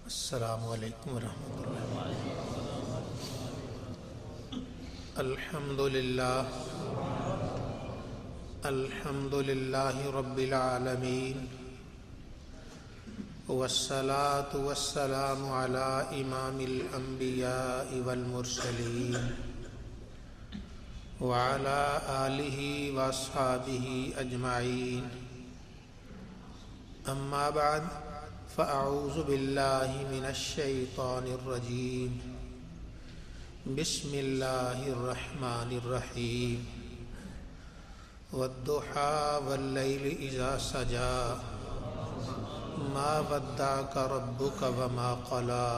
السلام علیکم ورحمۃ اللہ۔ الحمد للہ رب العالمین، والصلاة والسلام علی امام الانبیاء والمرسلین، وعلی آلہ واصحابہ اجمعین، اما بعد فاعوذ باللہ من الشیطان الرجیم، بسم اللہ الرحمن الرحیم، والضحی واللیل اذا سجی، ما ودعک ربک وما قلی،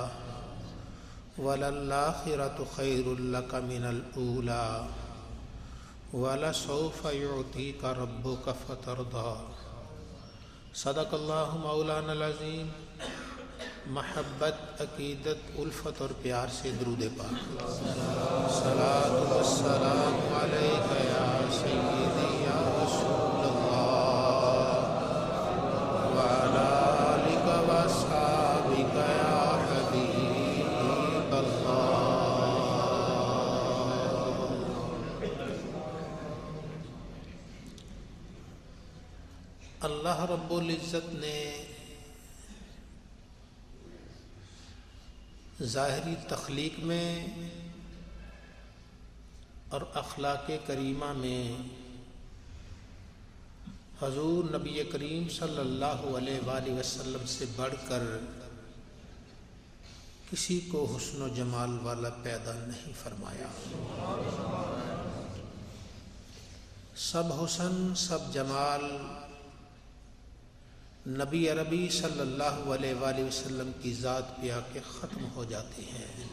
وللآخرۃ خیر لک من الأولی، ولسوف یعطیک ربک فترضی۔ صدق اللہ مولانا العظیم۔ محبت، عقیدت، الفت اور پیار سے درود پاک۔ صلاۃ والسلام علیک یا سیدی یا رسول اللہ، وعلی آلک واصحابک یا حبیب اللہ۔ اللہ رب العزت نے ظاہری تخلیق میں اور اخلاق کریمہ میں حضور نبی کریم صلی اللہ علیہ وآلہ وسلم سے بڑھ کر کسی کو حسن و جمال والا پیدا نہیں فرمایا۔ سب حسن، سب جمال نبی عربی صلی اللہ علیہ وآلہ وسلم کی ذات پہ آ کے ختم ہو جاتے ہیں۔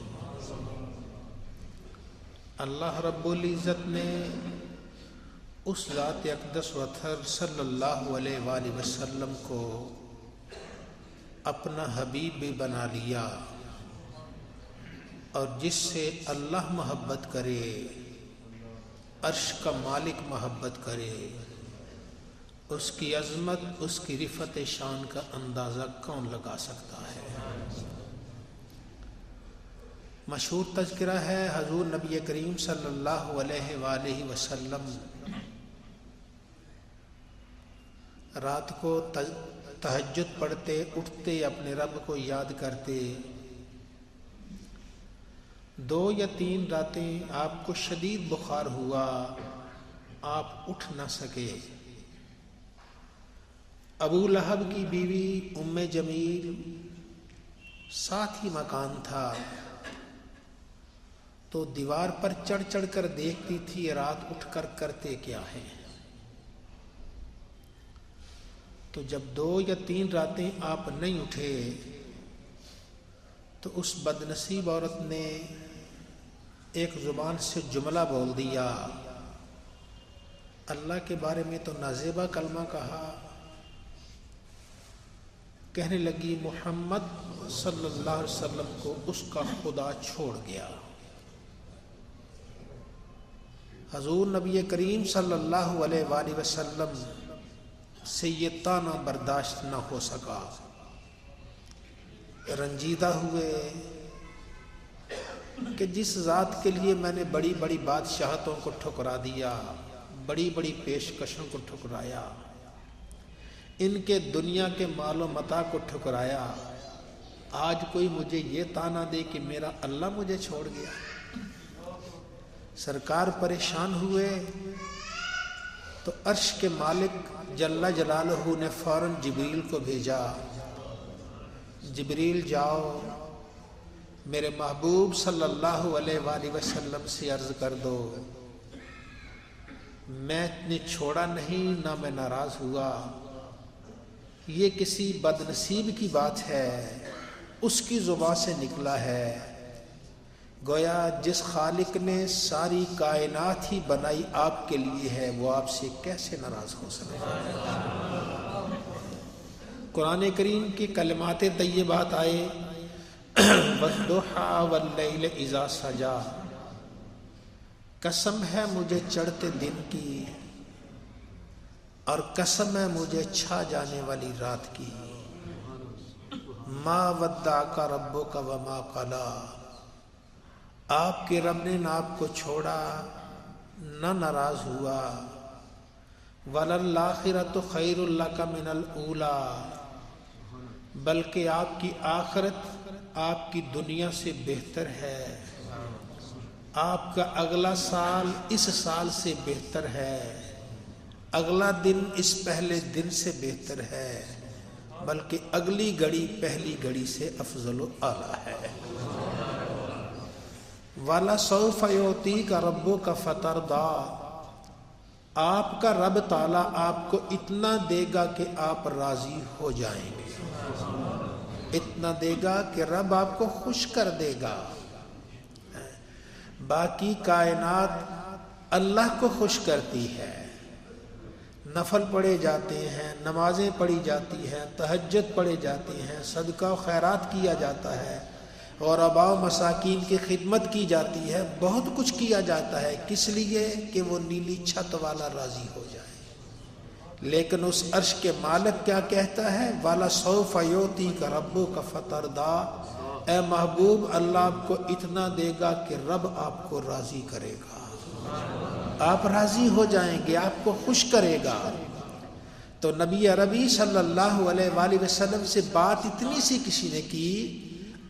اللہ رب العزت نے اس ذات اقدس و اطہر صلی اللہ علیہ وآلہ وسلم کو اپنا حبیب بھی بنا لیا، اور جس سے اللہ محبت کرے، عرش کا مالک محبت کرے، اس کی عظمت، اس کی رفعت شان کا اندازہ کون لگا سکتا ہے؟ مشہور تذکرہ ہے حضور نبی کریم صلی اللہ علیہ وآلہ وسلم رات کو تہجد پڑھتے، اٹھتے، اپنے رب کو یاد کرتے۔ 2 یا 3 راتیں آپ کو شدید بخار ہوا، آپ اٹھ نہ سکے۔ ابو لہب کی بیوی ام جمیل ساتھ ہی مکان تھا، تو دیوار پر چڑھ چڑھ کر دیکھتی تھی رات اٹھ کر کرتے کیا ہیں۔ تو جب 2 یا 3 راتیں آپ نہیں اٹھے تو اس بدنصیب عورت نے ایک زبان سے جملہ بول دیا، اللہ کے بارے میں تو نازیبا کلمہ کہا، کہنے لگی محمد صلی اللہ علیہ وسلم کو اس کا خدا چھوڑ گیا۔ حضور نبی کریم صلی اللہ علیہ وآلہ وسلم سے یہ طعنہ برداشت نہ ہو سکا، رنجیدہ ہوئے کہ جس ذات کے لیے میں نے بڑی بڑی بادشاہتوں کو ٹھکرا دیا، بڑی بڑی پیشکشوں کو ٹھکرایا، ان کے دنیا کے مال و متاع کو ٹھکرایا، آج کوئی مجھے یہ طعنہ دے کہ میرا اللہ مجھے چھوڑ گیا۔ سرکار پریشان ہوئے تو عرش کے مالک جل جلالہ نے فوراً جبریل کو بھیجا، جبریل جاؤ میرے محبوب صلی اللہ علیہ وآلہ وسلم سے عرض کر دو، میں نے چھوڑا نہیں، نہ میں ناراض ہوا، یہ کسی بدنصیب کی بات ہے، اس کی زبان سے نکلا ہے، گویا جس خالق نے ساری کائنات ہی بنائی آپ کے لیے ہے، وہ آپ سے کیسے ناراض ہو سکتا ہے؟ قرآن کریم کی کلمات طیبات آئے، والضحی واللیل اذا سجی، قسم ہے مجھے چڑھتے دن کی اور قسم ہے مجھے چھا جانے والی رات کی، ما ودعک ربک وما قلی، آپ کے رب نے نہ آپ کو چھوڑا نہ ناراض ہوا. وَلَلْآخِرَةُ خَيْرٌ لَكَ مِنَ الْأُولَىٰ، بلکہ آپ کی آخرت آپ کی دنیا سے بہتر ہے. آپ کا اگلا سال اس سال سے بہتر ہے، اگلا دن اس پہلے دن سے بہتر ہے، بلکہ اگلی گھڑی پہلی گھڑی سے افضل و اعلیٰ ہے. وَلَسَوْفَ يُعْطِيكَ رَبُّكَ فَتَرْضَىٰ، آپ کا رب تعالیٰ آپ کو اتنا دے گا کہ آپ راضی ہو جائیں گے. اتنا دے گا کہ رب آپ کو خوش کر دے گا. باقی کائنات اللہ کو خوش کرتی ہے، نفل پڑھے جاتے ہیں، نمازیں پڑھی جاتی ہیں، تہجد پڑھے جاتے ہیں، صدقہ و خیرات کیا جاتا ہے، اور غرباء و مساکین کی خدمت کی جاتی ہے، بہت کچھ کیا جاتا ہے. کس لیے؟ کہ وہ نیلی چھت والا راضی ہو جائے. لیکن اس عرش کے مالک کیا کہتا ہے؟ وَلَسَوْفَ يُعْطِيكَ رَبُّكَ فَتَرْضَىٰ، اے محبوب اللہ آپ کو اتنا دے گا کہ رب آپ کو راضی کرے گا، آپ راضی ہو جائیں گے، آپ کو خوش کرے گا. تو نبی عربی صلی اللہ علیہ وآلہ وسلم سے بات اتنی سی کسی نے کی،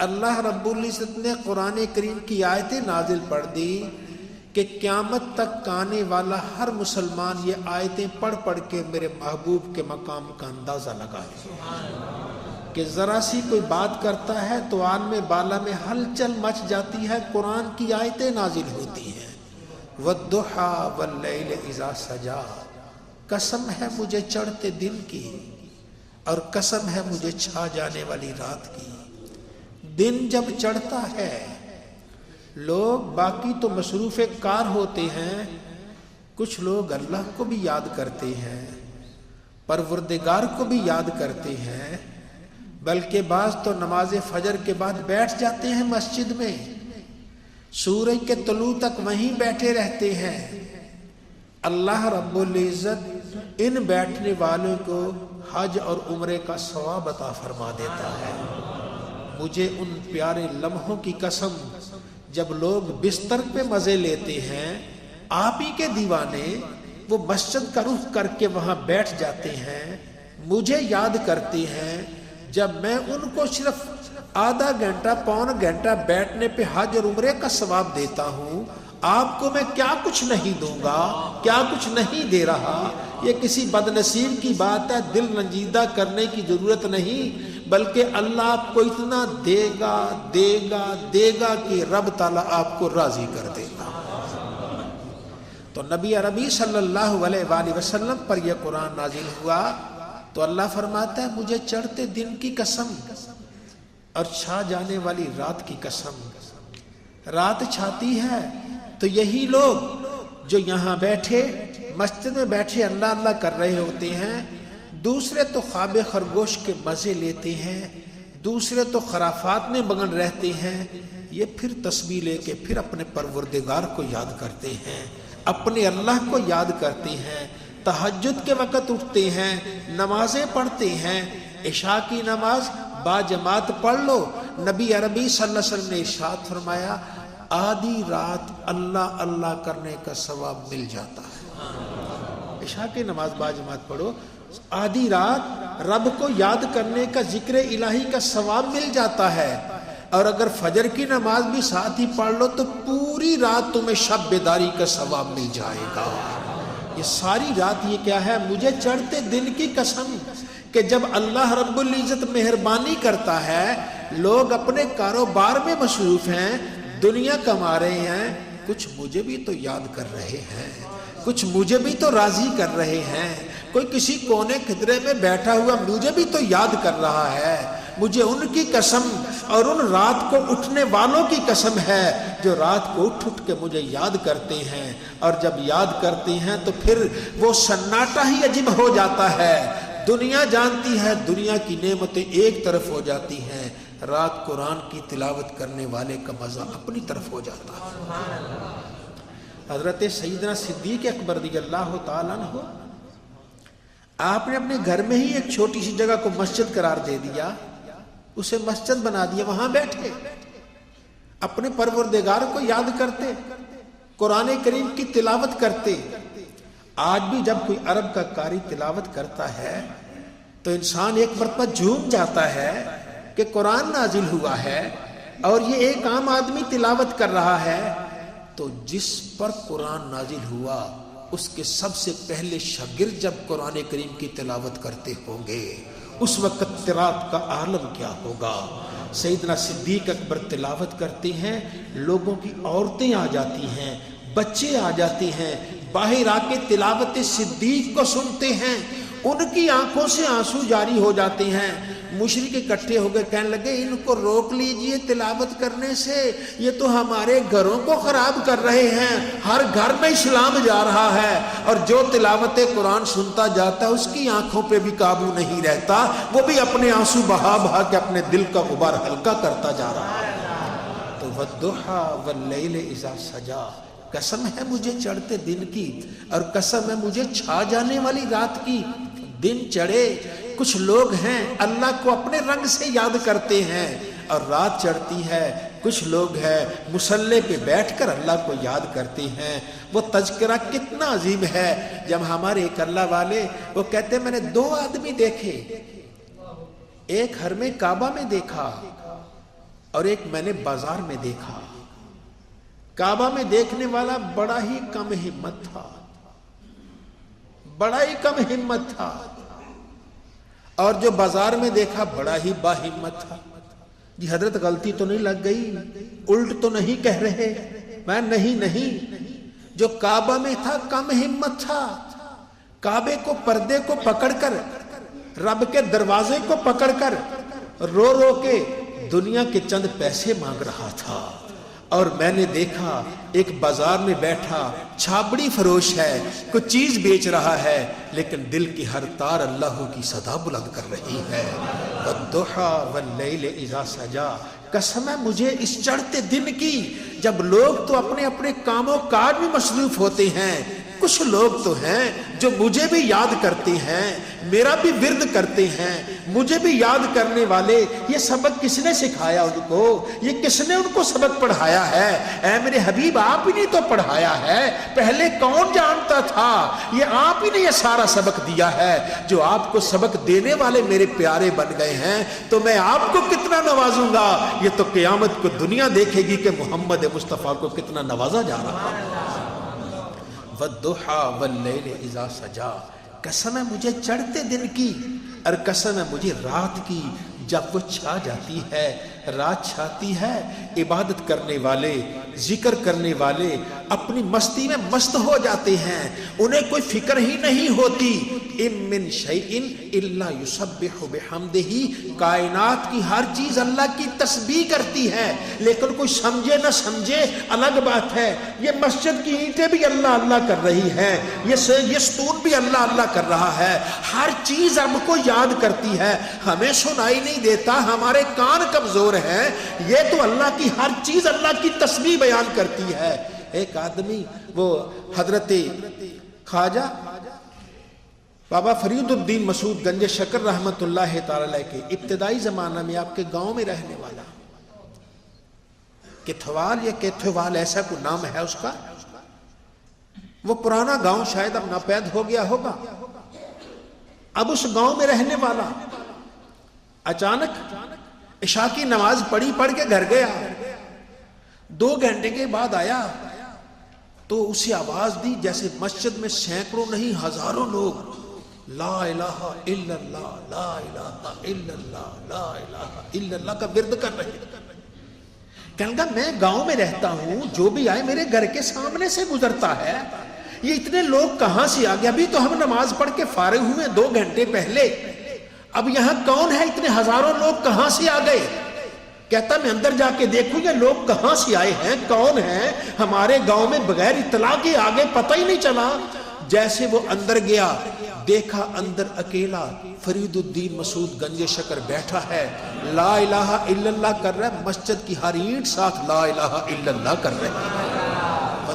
اللہ رب العزت نے قرآن کریم کی آیتیں نازل پڑھ دی کہ قیامت تک آنے والا ہر مسلمان یہ آیتیں پڑھ پڑھ کے میرے محبوب کے مقام کا اندازہ لگائے کہ ذرا سی کوئی بات کرتا ہے تو عالم بالا میں ہلچل مچ جاتی ہے، قرآن کی آیتیں نازل ہوتی ہیں. وَالضُّحَىٰ وَاللَّيْلِ إِذَا سَجَىٰ، قسم ہے مجھے چڑھتے دن کی اور قسم ہے مجھے چھا جانے والی رات کی. دن جب چڑھتا ہے لوگ باقی تو مصروف کار ہوتے ہیں، کچھ لوگ اللہ کو بھی یاد کرتے ہیں، پروردگار کو بھی یاد کرتے ہیں، بلکہ بعض تو نماز فجر کے بعد بیٹھ جاتے ہیں مسجد میں، سورج کے طلوع تک وہیں بیٹھے رہتے ہیں. اللہ رب العزت ان بیٹھنے والوں کو حج اور عمرے کا ثواب عطا فرما دیتا ہے. مجھے ان پیارے لمحوں کی قسم، جب لوگ بستر پہ مزے لیتے ہیں، آپ ہی کے دیوانے وہ مسجد کا رخ کر کے وہاں بیٹھ جاتے ہیں، مجھے یاد کرتے ہیں، جب میں ان کو صرف آدھا گھنٹہ پون گھنٹہ بیٹھنے پہ حج اور عمرے کا ثواب دیتا ہوں، آپ کو میں کیا کچھ نہیں دوں گا، کیا کچھ نہیں دے رہا. یہ کسی بد نصیب کی بات ہے، دل رنجیدہ کرنے کی ضرورت نہیں، بلکہ اللہ آپ کو اتنا دے گا دے گا دے گا کہ رب تعالیٰ آپ کو راضی کر دے گا. تو نبی عربی صلی اللہ علیہ وآلہ وسلم پر یہ قرآن نازل ہوا تو اللہ فرماتا ہے مجھے چڑھتے دن کی قسم اور چھا جانے والی رات کی قسم. رات چھاتی ہے تو یہی لوگ جو یہاں بیٹھے مسجد میں بیٹھے اللہ اللہ کر رہے ہوتے ہیں، دوسرے تو خواب خرگوش کے مزے لیتے ہیں، دوسرے تو خرافات میں مگن رہتے ہیں، یہ پھر تسبیح لے کے پھر اپنے پروردگار کو یاد کرتے ہیں، اپنے اللہ کو یاد کرتے ہیں، تہجد کے وقت اٹھتے ہیں، نمازیں پڑھتے ہیں. عشاء کی نماز با جماعت پڑھ لو. نبی عربی صلی اللہ علیہ وسلم نے ارشاد فرمایا آدھی رات اللہ اللہ کرنے کا ثواب مل جاتا ہے. عشاء کی نماز با جماعت پڑھو، آدھی رات رب کو یاد کرنے کا ذکر الہی کا ثواب مل جاتا ہے. اور اگر فجر کی نماز بھی ساتھ ہی پڑھ لو تو پوری رات تمہیں شب بیداری کا ثواب مل جائے گا. یہ ساری رات یہ کیا ہے؟ مجھے چڑھتے دن کی قسم کہ جب اللہ رب العزت مہربانی کرتا ہے، لوگ اپنے کاروبار میں مصروف ہیں، دنیا کما رہے ہیں، کچھ مجھے بھی تو یاد کر رہے ہیں، کچھ مجھے بھی تو راضی کر رہے ہیں، کوئی کسی کونے خطرے میں بیٹھا ہوا مجھے بھی تو یاد کر رہا ہے. مجھے ان کی قسم اور ان رات کو اٹھنے والوں کی قسم ہے جو رات کو اٹھ اٹھ کے مجھے یاد کرتے ہیں، اور جب یاد کرتے ہیں تو پھر وہ سناٹا ہی عجیب ہو جاتا ہے. دنیا جانتی ہے دنیا کی نعمتیں ایک طرف ہو جاتی ہیں، رات قرآن کی تلاوت کرنے والے کا مزہ اپنی طرف ہو جاتا ہے. حضرت سیدنا صدیق اکبر رضی اللہ تعالیٰ عنہ، آپ نے اپنے گھر میں ہی ایک چھوٹی سی جگہ کو مسجد قرار دے دیا، اسے مسجد بنا دیا, وہاں بیٹھے اپنے پروردگار کو یاد کرتے, قرآن کریم کی تلاوت کرتے. آج بھی جب کوئی عرب کا قاری تلاوت کرتا ہے تو انسان ایک مرتبہ جھوم جاتا ہے کہ قرآن نازل ہوا ہے اور یہ ایک عام آدمی تلاوت کر رہا ہے. تو جس پر قرآن نازل ہوا اس کے سب سے پہلے شاگرد جب قرآن کریم کی تلاوت کرتے ہوں گے, اس وقت تلاوت کا عالم کیا ہوگا. سیدنا صدیق اکبر تلاوت کرتے ہیں, لوگوں کی عورتیں آ جاتی ہیں, بچے آ جاتے ہیں, باہر آ کے تلاوت صدیق کو سنتے ہیں, ان کی آنکھوں سے آنسو جاری ہو جاتے ہیں. مشرک اکٹھے ہو گئے, کہنے لگے ان کو روک لیجئے تلاوت کرنے سے, یہ تو ہمارے گھروں کو خراب کر رہے ہیں, ہر گھر میں اسلام جا رہا ہے اور جو تلاوت قرآن سنتا جاتا ہے اس کی آنکھوں پہ بھی قابو نہیں رہتا, وہ بھی اپنے آنسو بہا بہا کے اپنے دل کا غبار ہلکا کرتا جا رہا ہے. تو والضحیٰ واللیل اذا سجا, قسم ہے مجھے چڑھتے دن کی اور قسم ہے مجھے چھا جانے والی رات کی. دن چڑھے, کچھ لوگ ہیں اللہ کو اپنے رنگ سے یاد کرتے ہیں, اور رات چڑھتی ہے کچھ لوگ ہیں مصلی پہ بیٹھ کر اللہ کو یاد کرتے ہیں. وہ تذکرہ کتنا عظیم ہے جب ہمارے ایک اللہ والے وہ کہتے ہیں میں نے 2 آدمی دیکھے, ایک حرم کعبہ میں دیکھا اور ایک میں نے بازار میں دیکھا. کعبہ میں دیکھنے والا بڑا ہی کم ہمت تھا, بڑا ہی کم ہمت تھا, اور جو بازار میں دیکھا بڑا ہی با ہمت تھا. جی حضرت غلطی تو نہیں لگ گئی, الٹ تو نہیں کہہ رہے؟ میں نہیں, جو کعبہ میں تھا کم ہمت تھا, کعبے کو پردے کو پکڑ کر, رب کے دروازے کو پکڑ کر رو رو کے دنیا کے چند پیسے مانگ رہا تھا. اور میں نے دیکھا ایک بازار میں بیٹھا چھابڑی فروش ہے, کچھ چیز بیچ رہا ہے, لیکن دل کی ہر تار اللہ کی صدا بلند کر رہی ہے. والضحیٰ واللیل اذا سجا, قسم ہے مجھے اس چڑھتے دن کی جب لوگ تو اپنے اپنے کاموں کاج میں مصروف ہوتے ہیں, کچھ لوگ تو ہیں جو مجھے بھی یاد کرتے ہیں, میرا بھی ورد کرتے ہیں, مجھے بھی یاد کرنے والے. یہ سبق کس نے سکھایا ان کو, یہ کس نے ان کو سبق پڑھایا ہے؟ اے میرے حبیب آپ ہی نے تو پڑھایا ہے, پہلے کون جانتا تھا؟ یہ آپ ہی نے یہ سارا سبق دیا ہے. جو آپ کو سبق دینے والے میرے پیارے بن گئے ہیں تو میں آپ کو کتنا نوازوں گا, یہ تو قیامت کو دنیا دیکھے گی کہ محمد مصطفیٰ کو کتنا نوازا جا رہا ہے. والضحیٰ واللیل اذا سجا, قسم ہے مجھے چڑھتے دن کی اور قسم ہے مجھے رات کی جب وہ چھا جاتی ہے. رات چھاتی ہے, عبادت کرنے والے, ذکر کرنے والے اپنی مستی میں مست ہو جاتے ہیں, انہیں کوئی فکر ہی نہیں ہوتی. ان من شیء الا یسبح بحمدہ, کائنات کی ہر چیز اللہ کی تسبیح کرتی ہے, لیکن کوئی سمجھے نہ سمجھے الگ بات ہے. یہ مسجد کی اینٹیں بھی اللہ اللہ کر رہی ہیں, یہ ستون بھی اللہ اللہ کر رہا ہے, ہر چیز رب کو یاد کرتی ہے. ہمیں سنائی نہیں دیتا, ہمارے کان کمزور ہیں, یہ تو اللہ کی ہر چیز اللہ کی تسبیح بیان کرتی ہے. ایک آدمی وہ حضرت خواجہ بابا فرید الدین مسعود گنج شکر رحمت اللہ تعالی کے ابتدائی زمانہ میں آپ کے گاؤں میں رہنے والا, کتھوال یا کیتھوال ایسا کوئی نام ہے اس کا, وہ پرانا گاؤں شاید اب ناپید ہو گیا ہوگا. اب اس گاؤں میں رہنے والا اچانک عشاء کی نماز پڑھ کے گھر گیا, 2 گھنٹے کے بعد آیا تو اسے آواز دی جیسے مسجد میں سینکڑوں نہیں ہزاروں لوگ لا الہ الا اللہ, لا الہ الا اللہ, لا الہ الا اللہ کا ورد کر رہے ہیں. کہنے لگا میں گاؤں میں رہتا ہوں, جو بھی آئے میرے گھر کے سامنے سے گزرتا ہے, یہ اتنے لوگ کہاں سے آ گئے؟ ابھی تو ہم نماز پڑھ کے فارغ ہوئے 2 گھنٹے پہلے, اب یہاں کون ہے؟ اتنے ہزاروں لوگ کہاں سے آ گئے؟ کہتا میں اندر جا کے دیکھوں یہ لوگ کہاں سے آئے ہیں, کون ہیں؟ ہمارے گاؤں میں بغیر اطلاع کے آگے پتہ ہی نہیں چلا. جیسے وہ اندر گیا دیکھا اندر اکیلا فرید الدین مسعود گنج شکر بیٹھا ہے, لا الہ الا اللہ کر رہا ہے, مسجد کی ہر اینٹ ساتھ لا الہ الا اللہ کر رہے ہیں.